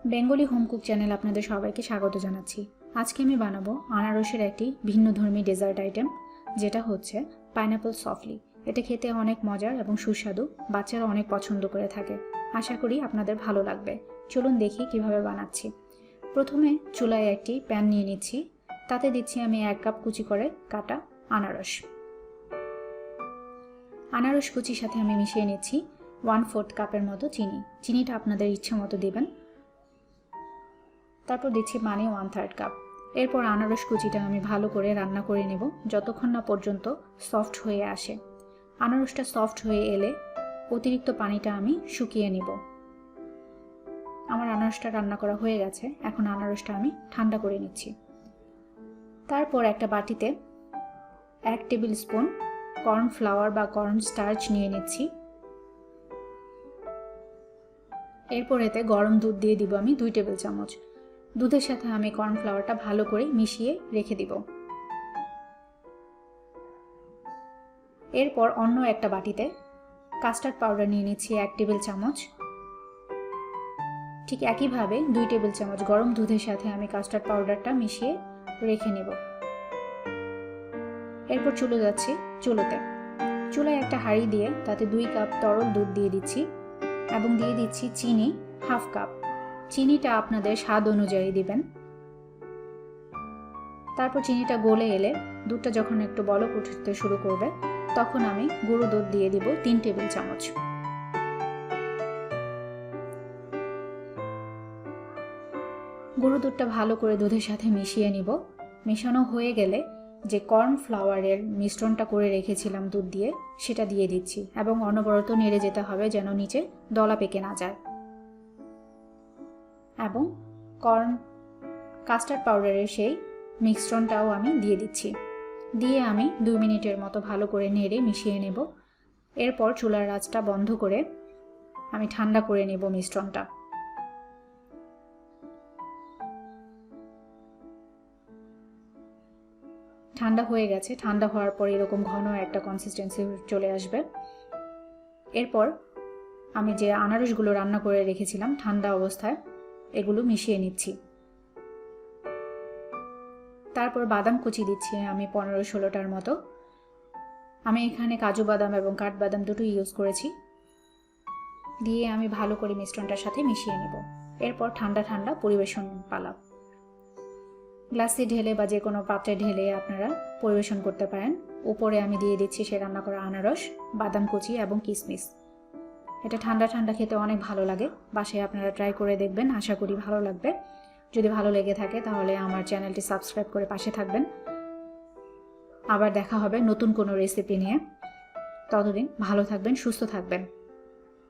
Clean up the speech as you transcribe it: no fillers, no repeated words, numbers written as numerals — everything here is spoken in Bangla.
বেঙ্গলি হোম কুক চ্যানেল আপনাদের সবাইকে স্বাগত জানাচ্ছি। আজকে আমি বানাবো আনারসের একটি ভিন্নধর্মী ডেজার্ট আইটেম, যেটা হচ্ছে পাইনাপল সফলি। এটা খেতে অনেক মজার এবং সুস্বাদু, বাচ্চারা অনেক পছন্দ করে থাকে। আশা করি আপনাদের ভালো লাগবে। চলুন দেখি কিভাবে বানাচ্ছি। প্রথমে চুলায় একটি প্যান নিয়ে নিচ্ছি, তাতে দিচ্ছি আমি 1 কাপ কুচি করে কাটা আনারস। আনারস কুচির সাথে আমি মিশিয়ে নিচ্ছি 1/4 কাপের মতো চিনি। চিনিটা আপনাদের ইচ্ছে মতো দেবেন। তারপর দিচ্ছি পানি 1/3 কাপ। এরপর আনারস কুচিটা আমি ভালো করে রান্না করে নেব যতক্ষণ না পর্যন্ত সফট হয়ে আসে। আনারসটা সফট হয়ে এলে অতিরিক্ত পানিটা আমি শুকিয়ে নেব। আমার আনারসটা রান্না করা হয়ে গেছে, এখন আনারসটা আমি ঠান্ডা করে নিচ্ছি। তারপর একটা বাটিতে 1 টেবিল স্পুন কর্নফ্লাওয়ার বা কর্ন স্টার্চ নিয়ে নিচ্ছি। এরপর এতে গরম দুধ দিয়ে দিব আমি 2 টেবিল চামচ। দুধের সাথে আমি কর্নফ্লাওয়ারটা ভালো করে মিশিয়ে রেখে দিব। এরপর অন্য একটা বাটিতে কাস্টার্ড পাউডার নিয়ে নিচ্ছি 1 টেবিল চামচ। ঠিক একইভাবে 2 টেবিল চামচ গরম দুধের সাথে আমি কাস্টার্ড পাউডারটা মিশিয়ে রেখে নেব। এরপর চুলায় একটা হাঁড়ি দিয়ে তাতে 2 কাপ তরল দুধ দিয়ে দিচ্ছি এবং দিয়ে দিচ্ছি চিনি 1/2 কাপ। চিনিটা আপনাদের স্বাদ অনুযায়ী দিবেন। তারপর চিনিটা গলে এলে দুধটা যখন একটু বলক উঠতে শুরু করবে, তখন আমি গুঁড়ো দুধ দিয়ে দিব 3 টেবিল চামচ। গুঁড়ো দুধটা ভালো করে দুধের সাথে মিশিয়ে নিব। মেশানো হয়ে গেলে যে কর্নফ্লাওয়ারের মিশ্রণটা করে রেখেছিলাম দুধ দিয়ে, সেটা দিয়ে দিচ্ছি এবং অনবরত নেড়ে যেতে হবে যেন নিচে দলা পেকে না যায়। এবং কাস্টার্ড পাউডারের সেই মিশ্রণটাও আমি দিয়ে দিচ্ছি। দিয়ে আমি 2 মিনিটের মতো ভালো করে নেড়ে মিশিয়ে নেব। এরপর চুলার আঁচটা বন্ধ করে আমি ঠান্ডা করে নেব মিশ্রণটা। ঠান্ডা হয়ে গেছে। ঠান্ডা হওয়ার পর এরকম ঘন একটা কনসিস্টেন্সি চলে আসবে। এরপর আমি যে আনারসগুলো রান্না করে রেখেছিলাম ঠান্ডা অবস্থায়, এগুলো মিশিয়ে নিচ্ছি। তারপর বাদাম কুচি দিচ্ছি আমি 15-16টার মতো। আমি এখানে কাজু বাদাম এবং কাঠবাদাম দুটো ইউজ করেছি। দিয়ে আমি ভালো করে মিশ্রণটার সাথে মিশিয়ে নেব। এরপর ঠান্ডা ঠান্ডা পরিবেশন পালা। গ্লাসে ঢেলে বা যে কোনো পাত্রে ঢেলে আপনারা পরিবেশন করতে পারেন। উপরে আমি দিয়ে দিচ্ছি সে রান্না করা আনারস, বাদাম কুচি এবং কিশমিশ। এটা ঠান্ডা ঠান্ডা খেতে অনেক ভালো লাগে। বাসায় আপনারা ট্রাই করে দেখবেন, আশা করি ভালো লাগবে। যদি ভালো লেগে থাকে তাহলে আমার চ্যানেলটি সাবস্ক্রাইব করে পাশে থাকবেন। আবার দেখা হবে নতুন কোনো রেসিপি নিয়ে। ততদিন ভালো থাকবেন, সুস্থ থাকবেন।